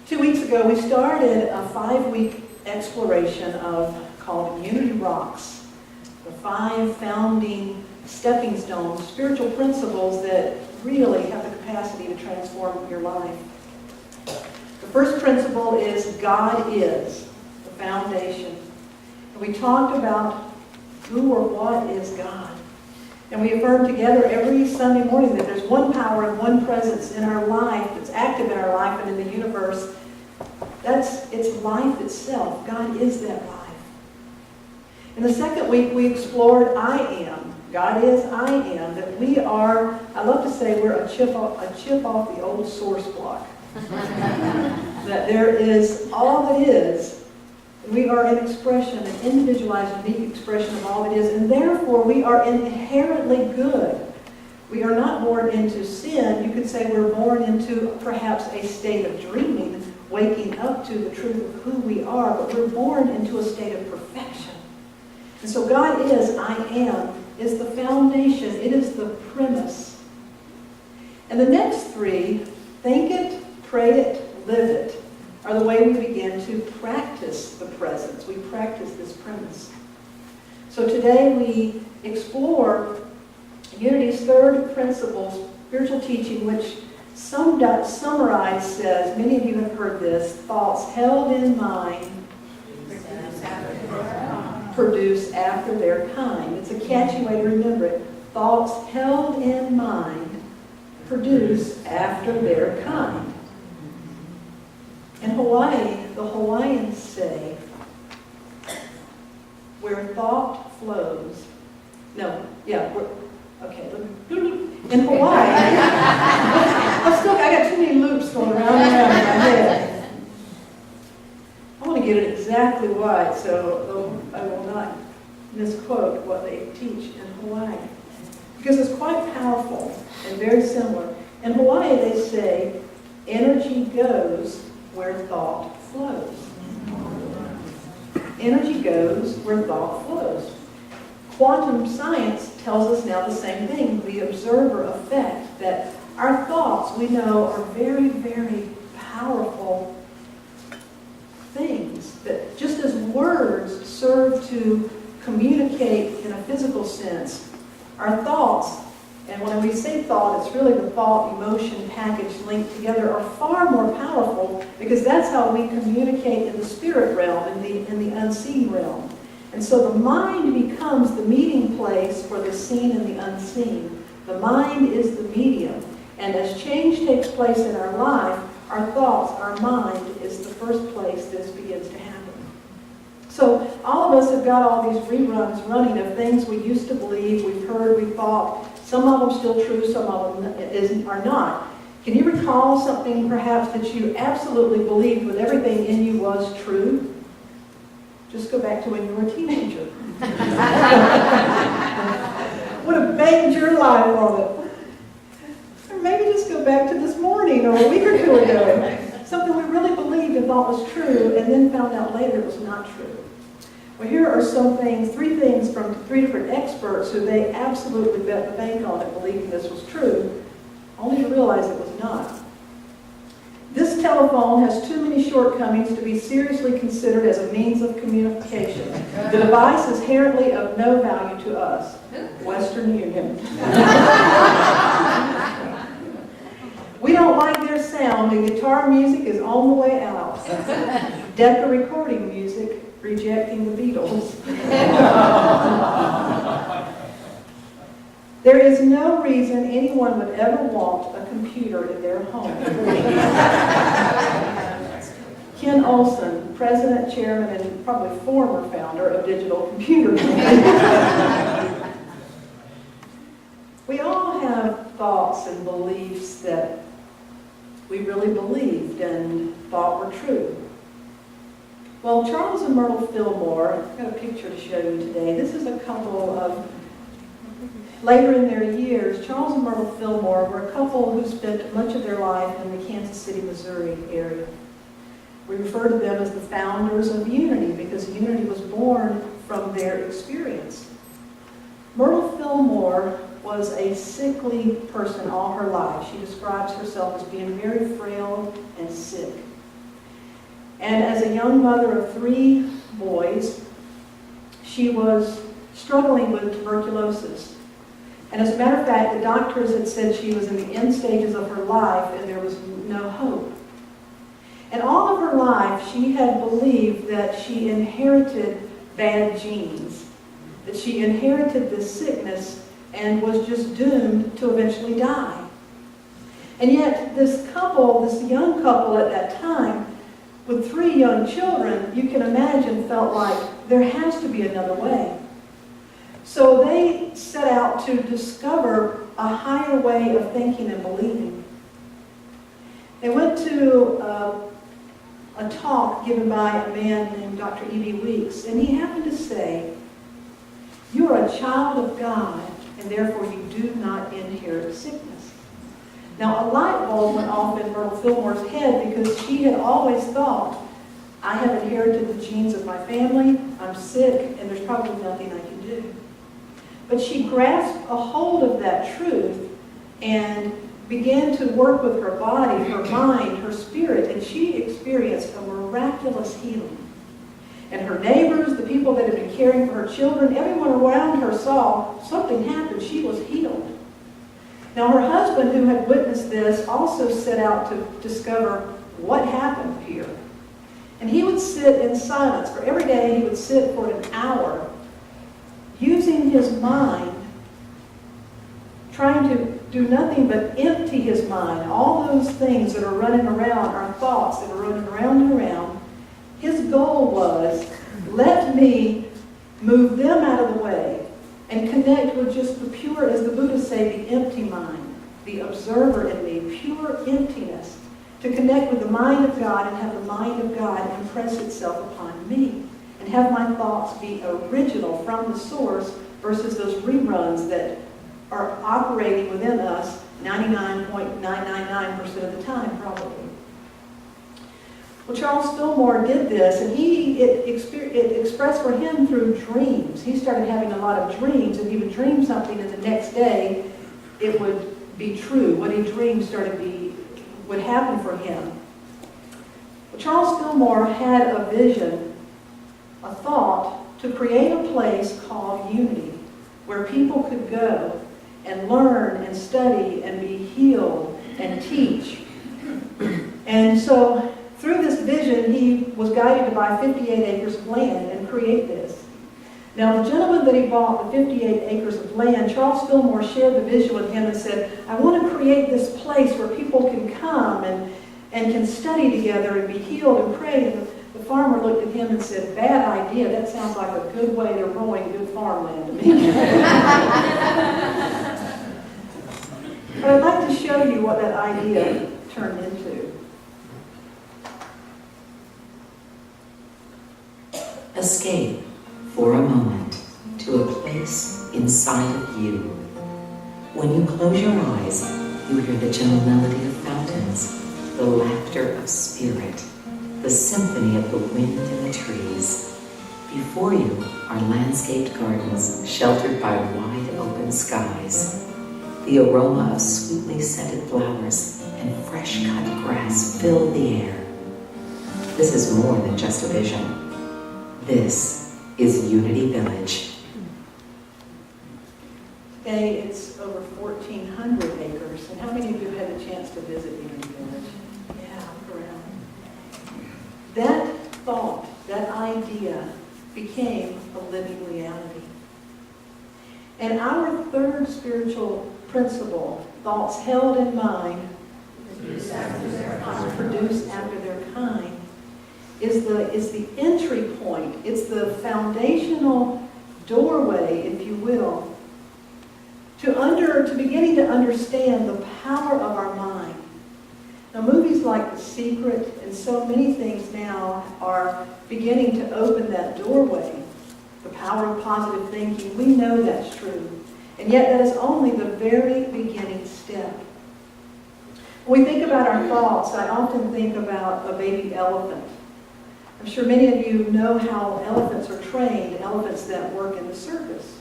2 weeks ago, we started a 5-week exploration called Unity Rocks, the 5 founding stepping stones, spiritual principles that really have the capacity to transform your life. The first principle is God is, the foundation. And we talked about who or what is God. And we affirm together every Sunday morning that there's one power and one presence in our life that's active in our life and in the universe. It's life itself. God is that life. In the second week, we explored I am. God is I am. That we are, I love to say, we're a chip off the old source block. That there is all that is. We are an expression, an individualized, unique expression of all that is, and therefore we are inherently good. We are not born into sin. You could say we're born into perhaps a state of dreaming, waking up to the truth of who we are, but we're born into a state of perfection. And so God is, I am, is the foundation. It is the premise. And the next 3, think it, pray it, live it, are the way we begin to practice the presence. We practice this premise. So today we explore Unity's 3rd principle, spiritual teaching, which summarized says, many of you have heard this, thoughts held in mind produce after their kind. It's a catchy way to remember it. Thoughts held in mind produce after their kind. In Hawaii, the Hawaiians say, where thought flows. In Hawaii, I got too many loops going around and around in my head. I want to get it exactly right, so I will not misquote what they teach in Hawaii. Because it's quite powerful and very similar. In Hawaii, they say, energy goes where thought flows. Energy goes where thought flows. Quantum science tells us now the same thing, the observer effect, that our thoughts, we know, are very, very powerful things. That just as words serve to communicate in a physical sense, our thoughts, and when we say thought, it's really the thought, emotion package linked together, are far more powerful because that's how we communicate in the spirit realm, in the unseen realm. And so the mind becomes the meeting place for the seen and the unseen. The mind is the medium. And as change takes place in our life, our thoughts, our mind is the first place this begins to happen. So all of us have got all these reruns running of things we used to believe, we've heard, we thought. Some of them still true, some of them are not. Can you recall something perhaps that you absolutely believed with everything in you was true? Just go back to when you were a teenager. Would have banged your life on it. Or maybe just go back to this morning or a week or 2 ago. Something we really believed and thought was true and then found out later it was not true. Well, here are some things, 3 things from 3 different experts who they absolutely bet the bank on it, believing this was true, only to realize it was not. This telephone has too many shortcomings to be seriously considered as a means of communication. The device is inherently of no value to us. Western Union. We don't like their sound, and guitar music is on the way out. Decca recording music, rejecting the Beatles. There is no reason anyone would ever want a computer in their home. Ken Olson, president, chairman, and probably former founder of Digital Computer. We all have thoughts and beliefs that we really believed and thought were true. Well, Charles and Myrtle Fillmore, I've got a picture to show you today. This is a couple of, later in their years, Charles and Myrtle Fillmore were a couple who spent much of their life in the Kansas City, Missouri area. We refer to them as the founders of Unity because Unity was born from their experience. Myrtle Fillmore was a sickly person all her life. She describes herself as being very frail and sick. And as a young mother of 3 boys, she was struggling with tuberculosis. And as a matter of fact, the doctors had said she was in the end stages of her life and there was no hope. And all of her life, she had believed that she inherited bad genes, that she inherited this sickness and was just doomed to eventually die. And yet this couple, this young couple at that time, with 3 young children, you can imagine, felt like there has to be another way. So they set out to discover a higher way of thinking and believing. They went to a talk given by a man named Dr. E.B. Weeks, and he happened to say, "You are a child of God, and therefore you do not inherit sickness." Now, a light bulb went off in Myrtle Fillmore's head because she had always thought, I have inherited the genes of my family, I'm sick, and there's probably nothing I can do. But she grasped a hold of that truth and began to work with her body, her mind, her spirit, and she experienced a miraculous healing. And her neighbors, the people that had been caring for her children, everyone around her saw something happened. She was healed. Now, her husband, who had witnessed this, also set out to discover what happened here. And he would sit in silence. For every day, he would sit for an hour, using his mind, trying to do nothing but empty his mind. All those things that are running around, our thoughts that are running around and around. His goal was, let me move them out of the way and connect with just the pure, as the Buddhists say, the empty mind, the observer in me, pure emptiness, to connect with the mind of God and have the mind of God impress itself upon me, and have my thoughts be original from the source versus those reruns that are operating within us 99.999% of the time, probably. Well, Charles Fillmore did this, and it expressed for him through dreams. He started having a lot of dreams, and he would dream something, and the next day it would be true. What he dreamed would happen for him. Well, Charles Fillmore had a vision, a thought, to create a place called Unity, where people could go and learn and study and be healed and teach. And so, through this vision, he was guided to buy 58 acres of land and create this. Now, the gentleman that he bought the 58 acres of land, Charles Fillmore shared the vision with him and said, I want to create this place where people can come and can study together and be healed and pray. And the farmer looked at him and said, bad idea. That sounds like a good way to ruin good farmland to me. But I'd like to show you what that idea turned into. Escape for a moment to a place inside of you. When you close your eyes, you hear the gentle melody of fountains, the laughter of spirit, the symphony of the wind in the trees. Before you are landscaped gardens sheltered by wide open skies. The aroma of sweetly scented flowers and fresh cut grass fill the air. This is more than just a vision. This is Unity Village. Today it's over 1,400 acres. And how many of you have had a chance to visit Unity Village? Yeah, around. That thought, that idea became a living reality. And our third spiritual principle, thoughts held in mind, produce after their kind, is the entry point. It's the foundational doorway, if you will, to beginning to understand the power of our mind. Now, movies like The Secret and so many things now are beginning to open that doorway. The power of positive thinking, we know that's true. And yet that is only the very beginning step. When we think about our thoughts, I often think about a baby elephant. I'm sure many of you know how elephants are trained, elephants that work in the circus.